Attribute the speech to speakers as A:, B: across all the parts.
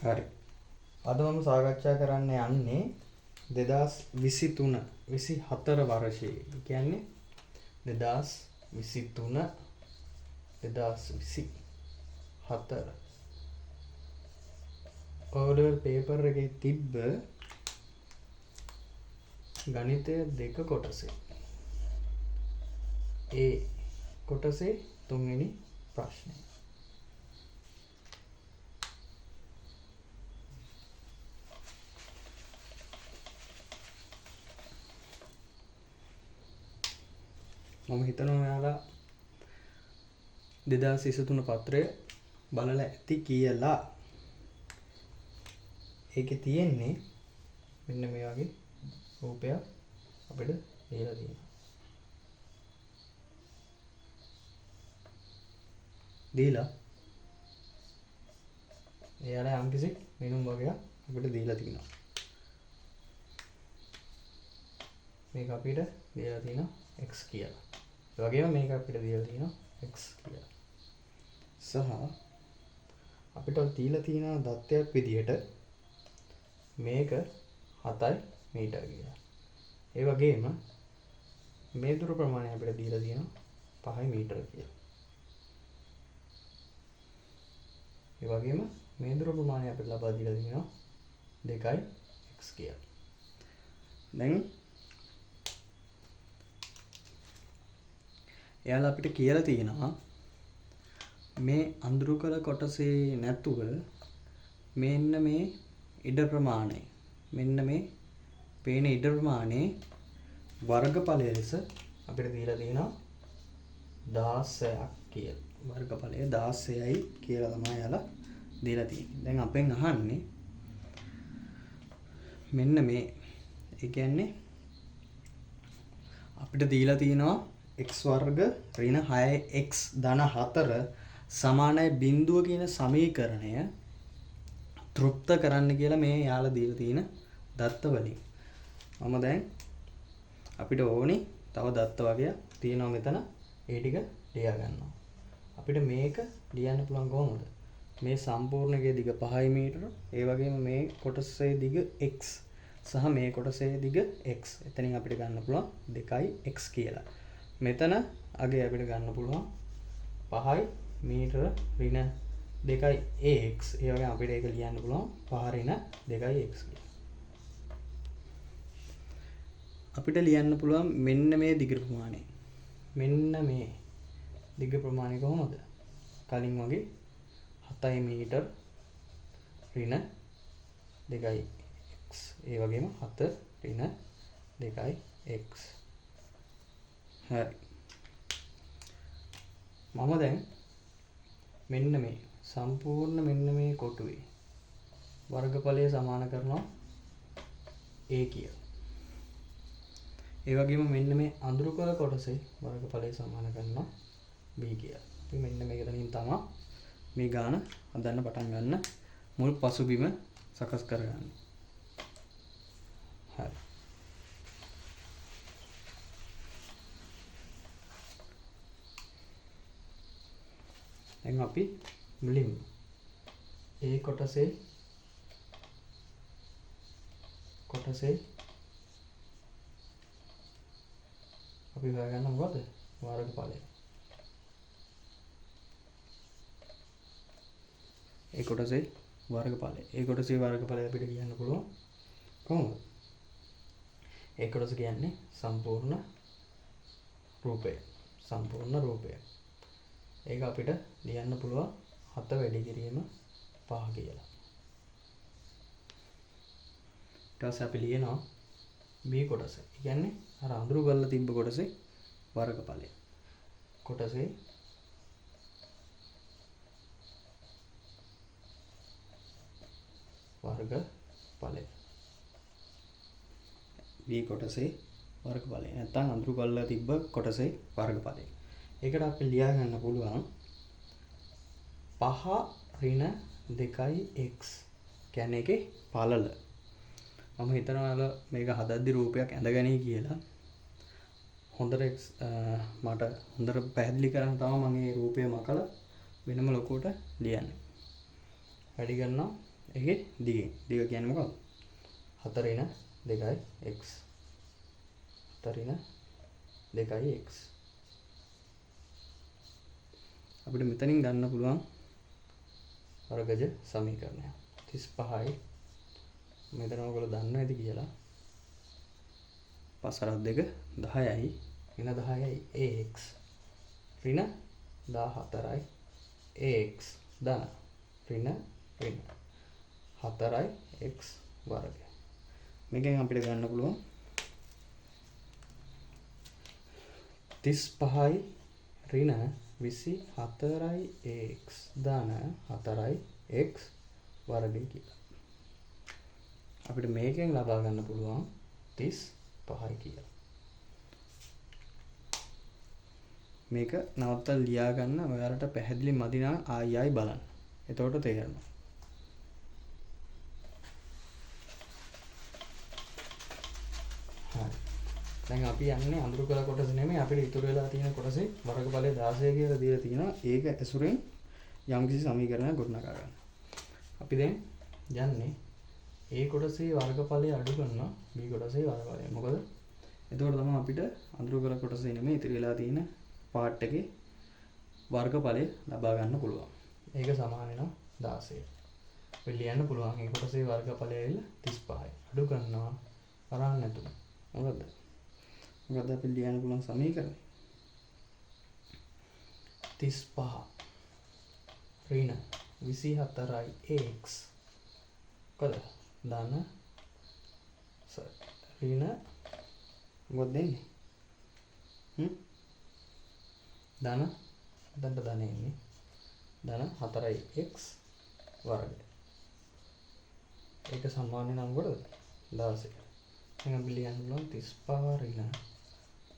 A: හරි. අද මම සාකච්ඡා කරන්න යන්නේ 2023 24 වර්ෂයේ. කියන්නේ 2023 2024 ඕඩර් පේපර් එකේ තිබ්බ ගණිතය දෙක කොටසේ. ඒ කොටසේ තුන්වෙනි ප්‍රශ්නය. මම හිතනවා ඔයාලා 2023 පත්‍රය බලලා ඇති කියලා. ඒකේ තියෙන්නේ මෙන්න මේ වගේ රූපයක් අපිට දීලා තියෙනවා. දීලා එයාලා යම්කිසි මිනුම් වගේක් අපිට දීලා තියෙනවා. මේක අපිට දීලා තියෙනවා x කියලා. ඒ වගේම මේක අපිට දීලා තියෙනවා x කියලා. සහ අපිට දීලා තියෙන දත්තයක් විදියට මේක 7 මීටර කියලා. ඒ වගේම මේ දුර ප්‍රමාණය අපිට දීලා තියෙනවා 5 මීටර කියලා. ඒ වගේම මේ දුර ප්‍රමාණය අපිට ලබා දීලා තියෙනවා 2x කියලා. දැන් එයාලා අපිට කියලා තියෙනවා මේ අඳුරු කළ කොටසේ නැතුව මෙන්න මේ ඉඩ ප්‍රමාණය මෙන්න මේ පේන ඉඩ ප්‍රමාණයේ වර්ගඵලය ලෙස අපිට දීලා තියෙනවා 16ක් කියලා. වර්ගඵලය 16යි කියලා තමයි යාලා දීලා තියෙන්නේ. දැන් අපෙන් අහන්නේ මෙන්න මේ ඒ කියන්නේ අපිට දීලා තියෙනවා x වර්ග ඍණ 6x ධන 4 සමානයි බිඳුව කියන සමීකරණය තෘප්ත කරන්න කියලා මේ යාලා දීලා තියෙන දත්ත වලින්. මම දැන් අපිට ඕනි තව දත්ත වගේ තියෙනවා මෙතන. ඒ ටික ලියා ගන්නවා. අපිට මේක ලියන්න පුළුවන් කොහොමද? මේ සම්පූර්ණකයේ දිග 5 මීටර, ඒ වගේම මේ කොටසේ දිග x සහ මේ කොටසේ දිග x. එතනින් අපිට ගන්න පුළුවන් 2x කියලා. මෙතන අගේ අපිට ගන්න පුළුවන් 5 මීටර ඍණ 2x. ඒ වගේ අපිට ඒක ලියන්න පුළුවන් 5 ඍණ 2x කියලා. අපිට ලියන්න පුළුවන් මෙන්න මේ දිග ප්‍රමාණය. මෙන්න මේ දිග ප්‍රමාණය කොහොමද? කලින් වගේ 7 මීටර ඍණ 2x. ඒ වගේම 7 ඍණ 2x. හරි. මම දැන් මෙන්න මේ සම්පූර්ණ මෙන්න මේ කොටුවේ වර්ගඵලය සමාන කරනවා a කියලා. ඒ වගේම මෙන්න මේ අඳුරු කළ කොටසේ වර්ගඵලය සමාන කරනවා b කියලා. අපි මෙන්න මේක තනින් තමයි මේ ගාන හදන්න පටන් ගන්න මුල් පසුබිම සකස් කරගන්න. හරි. දැන් අපි මුලින්ම ඒ කොටසේ අපි හොයාගන්න මොකද? වර්ගඵලය. ඒ කොටසේ වර්ගඵලය. ඒ කොටසේ වර්ගඵලය අපිට කියන්න පුළුවන් කොහොමද? ඒ කොටස කියන්නේ සම්පූර්ණ රූපය. සම්පූර්ණ රූපය. ඒක අපිට ලියන්න පුළුවන් 7 වැඩි කිරීම 5 කියලා. ඊට පස්සේ අපි ලියනවා මේ කොටස. ඒ කියන්නේ අර අඳුරු ගල්ලා තිබ්බ කොටසේ වර්ගඵලය. කොටසේ වර්ගඵලය. මේ කොටසේ වර්ගඵලය. නැත්නම් අඳුරු ගල්ලා තිබ්බ කොටසේ වර්ගඵලය. ඒකට අපි ලියා ගන්න පුළුවන් 5 ඍණ 2x කියන්නේ ඒකේ පළල. මම හිතනවා මේක හදද්දි රූපයක් ඇඳගනී කියලා. හොඳට මට හොඳට පැහැදිලි කරන්න තමයි මම මේ රූපය මකලා වෙනම ලොකුවට ලියන්නේ. වැඩි කරනවා ඒකේ දිග කියන්නේ මොකක්ද? 4 × 2යි x. 4 × 2යි x. අපිට මෙතනින් ගන්න පුළුවන් වර්ගජ සමීකරණය 35යි. මෙතන ඔයගොල්ලෝ දන්නවා ඇති කියලා. 5 × 2 10යි. ඍණ 10යි ax. ඍණ 14යි ax ධන. ඍණ 4යි x වර්ගය. මේකෙන් අපිට ගන්න පුළුවන් 35යි ඍණ 24යි ax ධන 4යි x වර්ගය කියලා. අපිට මේකෙන් ලබා ගන්න පුළුවන් 35යි කියලා. මේක නවත්තලා ලියා ගන්න. ඔයාලට පැහැදිලි මදි නම් ආයි බලන්න. එතකොට තේරෙනවා. හරි. දැන් අපි යන්නේ අඳුරු කළ කොටස නෙමෙයි. අපිට ඉතුරු වෙලා තියෙන කොටසේ වර්ගඵලය 16 කියලා දීලා තියෙනවා. ඒක ඇසුරෙන් යම්කිසි සමීකරණයක් ගොඩනගා ගන්න. අපි දැන් යන්නේ A කොටසේ වර්ගඵලය අඩු කරනවා B කොටසේ වර්ගඵලය. මොකද එතකොට තමයි අපිට අඳුරු කළ කොටසේ නෙමෙයි ඉතිරි වෙලා තියෙන පාර්ට් එකේ වර්ගඵලය ලබා ගන්න පුළුවන්. ඒක සමාන වෙනවා 16. අපි ලියන්න පුළුවන් ඒ කොටසේ වර්ගඵලය ඇවිල්ලා 35යි. අඩු කරනවා වරන් නැතුව. මොකද අපි ලියන්න පුළුවන් සමීකරණය 35 ඍණ 24යි ax කොහොමද ධන ඍණ මොකද දෙන්නේ ධන දැන්ට ධන එන්නේ ධන 4යි x වර්ගය. ඒක සමාන නම් කොටද 16. දැන් අපි ලියන්න පුළුවන් 35 ඍණ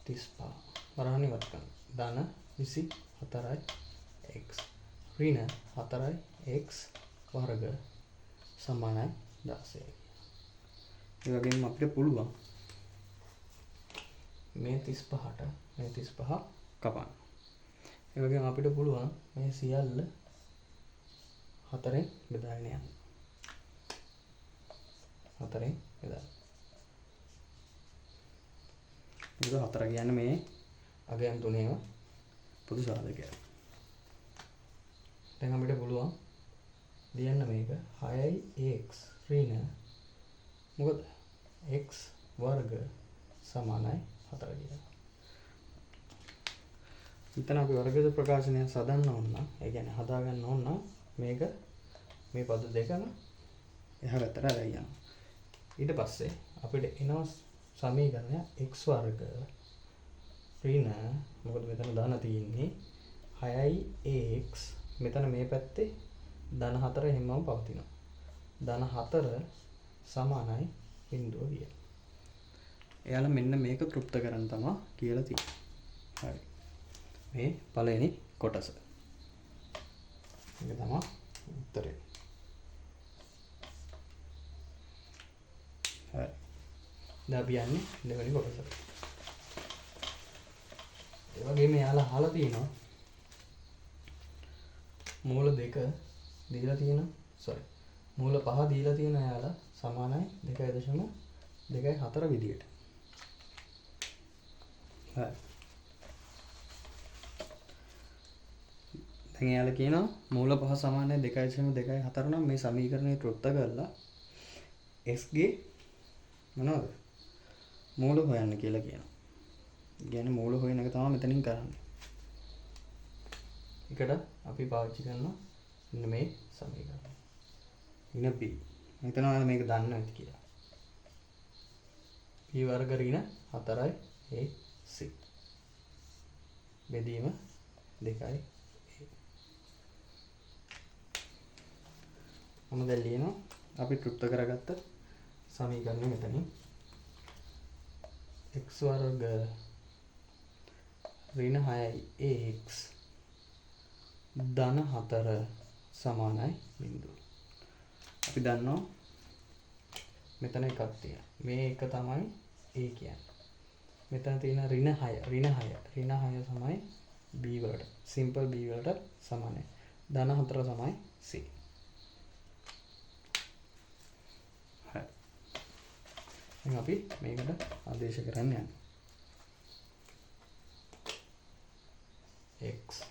A: 35 වරහන් ඉවත් කරන්න. ධන 24යි x ඍණ 4යි x වර්ග සමානයි 16. ඒ වගේම අපිට පුළුවන් මේ 35ට මේ 35 කපන්න. ඒ වගේම අපිට පුළුවන් මේ සියල්ල 4ෙන් බෙදාගෙන යන්න. 4ෙන් බෙදා. ඒක 4 කියන්නේ මේ අගයන් තුනේම පොදු සාධකයක්. දැන් අපිට පුළුවන් ලියන්න මේක 6යි ax ඍණ මොකද x වර්ග සමානයි 4 කියලා. ඉතින් අපි වර්ගජ ප්‍රකාශනය සදන්න ඕන නම් ඒ කියන්නේ හදා ගන්න ඕන නම් මේක මේ පද දෙකම එහා පැත්තට අරගෙන යනවා. ඊට පස්සේ අපිට එනවා සමීකරණය x වර්ග ඍණ මොකද මෙතන ධන තියෙන්නේ 6යි ax මෙතන මේ පැත්තේ ධන 4 හැමෝම පවතිනවා. ධන 4 සමානයි බිඳුව කියලා. එයාලා මෙන්න මේක තෘප්ත කරන් තමයි කියලා තියෙන්නේ. හරි. මේ පළවෙනි කොටස. මේක තමයි උත්තරේ. හරි. දැන් අපි යන්නේ දෙවෙනි කොටසට. ඒ වගේම එයාලා අහලා තියෙනවා මූල 2 දීලා තියෙනවා. මූල 5 දීලා තියෙන එයාලා සමානයි 2.24 විදියට. හරි. දැන් එයාලා කියනවා මූල 5 සමානයි 2.24 නම් මේ සමීකරණය තෘප්ත කරලා x ගේ මොනවද? මූල හොයන්න කියලා කියනවා. කියන්නේ මූල හොයන එක තමයි මෙතනින් කරන්නේ. එකට අපි පාවිච්චි කරනවා මෙන්න මේ සමීකරණය. ඍණ b. හිතනවා මේක දන්නවා ඇති කියලා. p වර්ග ඍණ 4යි ac. බෙදීම 2යි. මොනවද ලියනවා? අපි තෘප්ත කරගත්ත සමීකරණය මෙතනින් x වර්ග ඍණ 6යි ax ධන 4 සමානයි බිඳුව. අපි දන්නවා මෙතන එකක් තියෙනවා. මේ එක තමයි a කියන්නේ. මෙතන තියෙන ඍණ 6 තමයි b වලට සිම්පල් b වලට සමානයි. ධන 4 තමයි c. දැන් අපි මේකට ආදේශ කරන්න යන්නේ. x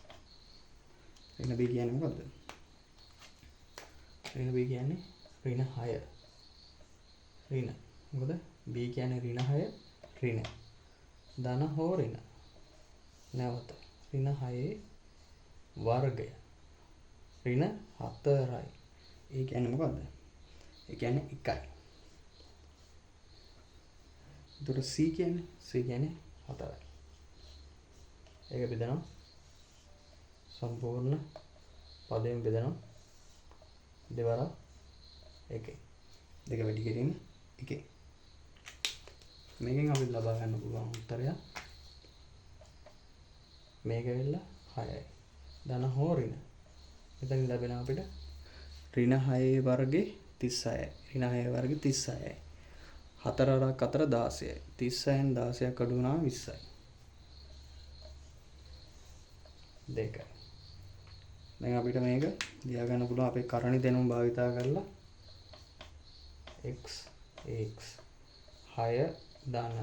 A: ඍණ b කියන්නේ මොකද්ද? ඍණ b කියන්නේ ඍණ 6. ඍණ. මොකද b කියන්නේ ඍණ 6 ඍණ. ධන හෝ ඍණ. නැවත ඍණ 6 වර්ගය. ඍණ 4යි. ඒ කියන්නේ මොකද්ද? ඒ කියන්නේ 1යි. එතකොට c කියන්නේ 4යි. ඒක බෙදනවා සම්පූර්ණ පදයෙන් බෙදනවා දෙවරක් 1. දෙක වැඩි කිරීම 1. මේකෙන් අපිට ලබා ගන්න පුළුවන් උත්තරය මේක වෙලා 6යි. ධන හෝ ඍණ. එතන ලැබෙන අපිට ඍණ 6 වර්ගේ 36යි. ඍණ 6 වර්ගේ 36යි. 4 වරක් 4 16යි. 36න් 16ක් අඩු වුණාම 20යි. 2. දැන් අපිට මේක ලියා ගන්න පුළුවන් අපේ කරණි දෙනුම් භාවිතා කරලා x 6 ධන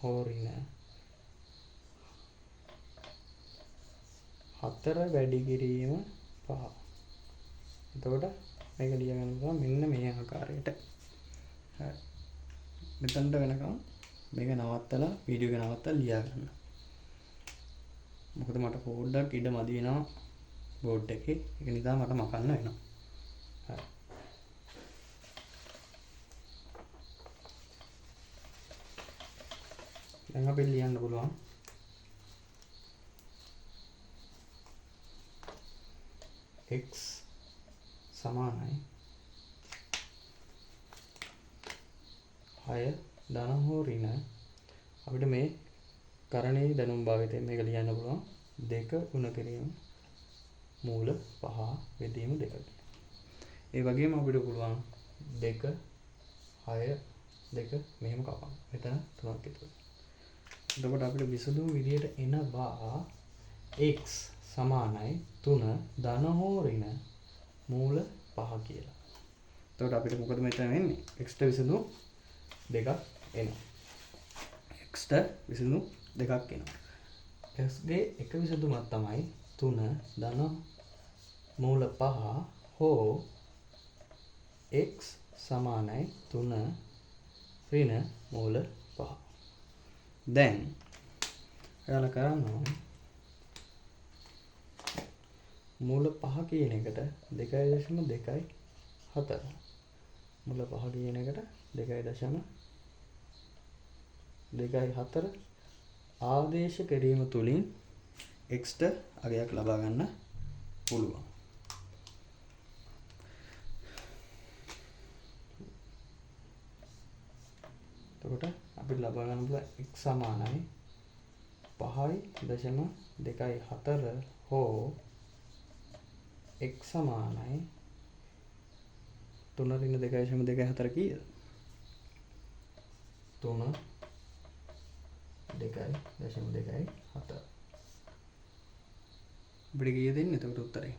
A: හෝ ඍණ 4 වැඩි කිරීම 5. එතකොට මේක ලියා ගන්න පුළුවන් මෙන්න මේ ආකාරයට. හරි. මෙතනට වෙනකම් මේක නවත්තලා වීඩියෝ එක නවත්තලා ලියා ගන්න. මොකද මට පොඩ්ඩක් ඉඩ මදි වෙනවා බෝඩ් එකේ. ඒක නිසා මට මකන්න වෙනවා. හරි. දැන් අපි ලියන්න පුළුවන් x සමානයි 6 ධන හෝ ඍණ අපිට මේ කරණයේ දැනුම් භාවිතයෙන් මේක ලියන්න පුළුවන් 2 ගුණ කිරීම මූල 5 බෙදීම 2. ඒ වගේම අපිට පුළුවන් 2 6 2 මෙහෙම කපන්න. මෙතන 3ක් විතර. එතකොට අපිට විසඳුම් විදියට එනවා x සමානයි 3 ධන හෝ ඍණ මූල 5 කියලා. එතකොට අපිට මොකද මෙතන වෙන්නේ? x ට විසඳුම් දෙකක් එනවා. x ට විසඳුම් දෙකක් එනවා. x ගේ එක විසඳුමක් තමයි 3 ධන මූල 5 හෝ x සමානයි 3 ඍණ මූල 5. දැන් ඔයාලා කරන්න ඕනේ මූල 5 කියන එකට 2.24 මූල 5 කියන එකට 2.24 ආදේශ කිරීම තුලින් x ට අගයක් ලබා ගන්න පුළුවන්. එතකොට අපිට ලබා ගන්න පුළුවන් x සමානයි 5.24 හෝ x සමානයි 3 ඍණ 2.24 කීයද? 3 2.24 අපිට කීයද දෙන්නේ? එතකොට උත්තරේ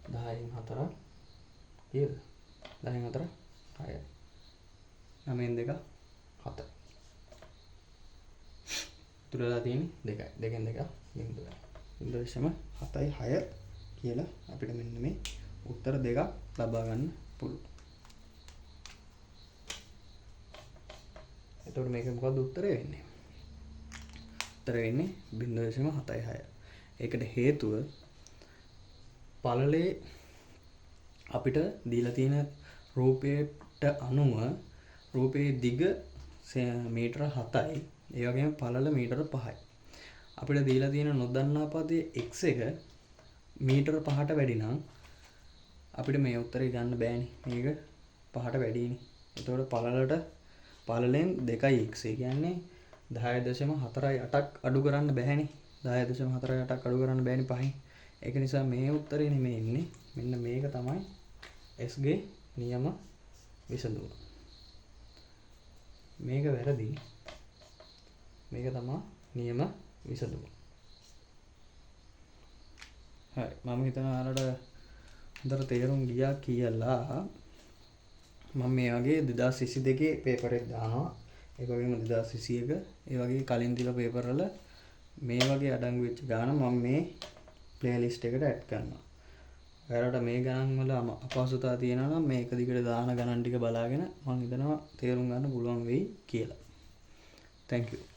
A: 10න් 4 කීයද? 10න් 4 6යි. 9න් 2 7. තුරලා තියෙන්නේ 2යි. 2න් 2 බිඳුවයි. 0.76 කියලා අපිට මෙන්න මේ උත්තර දෙකක් ලබා ගන්න පුළුවන්. එතකොට මේක මොකද්ද උත්තරේ වෙන්නේ? උත්තරේ වෙන්නේ 0.76. ඒකට හේතුව පළලේ අපිට දීලා තියෙන රූපයට අනුව රූපයේ දිග මීටර 7යි. ඒ වගේම පළල මීටර 5යි. අපිට දීලා තියෙන නොදන්නා පදයේ x එක මීටර 5ට වැඩි නම් අපිට මේ උත්තරේ ගන්න බෑනේ. මේක 5ට වැඩිනේ. එතකොට පළලෙන් 2x ඒ කියන්නේ 10.48ක් අඩු කරන්න බෑනේ. 10.48ක් අඩු කරන්න බෑනේ 5න්. ඒක නිසා මේ උත්තරේ නෙමෙයි ඉන්නේ. මෙන්න මේක තමයි s ගේ නියම විසඳුම. මේක වැරදි. මේක තමයි නියම විසඳුම. හරි මම හිතනවා ඔයාලට හොඳට තේරුම් ගියා කියලා. මම මේ වගේ 2022 පේපර් එක දානවා. ඒ වගේම 2021 ඒ වගේ කලින් තිබ්බ පේපර් වල මේ වගේ අඩංගු වෙච්ච ගාන මම මේ ප්ලේලිස්ට් එකට ඇඩ් කරනවා. ඔයාලට මේ ගණන් වල අපහසුතාව තියෙනවා නම් මේ එක දිගට දාන ගණන් ටික බලාගෙන මම හිතනවා තේරුම් ගන්න පුළුවන් වෙයි කියලා. Thank you.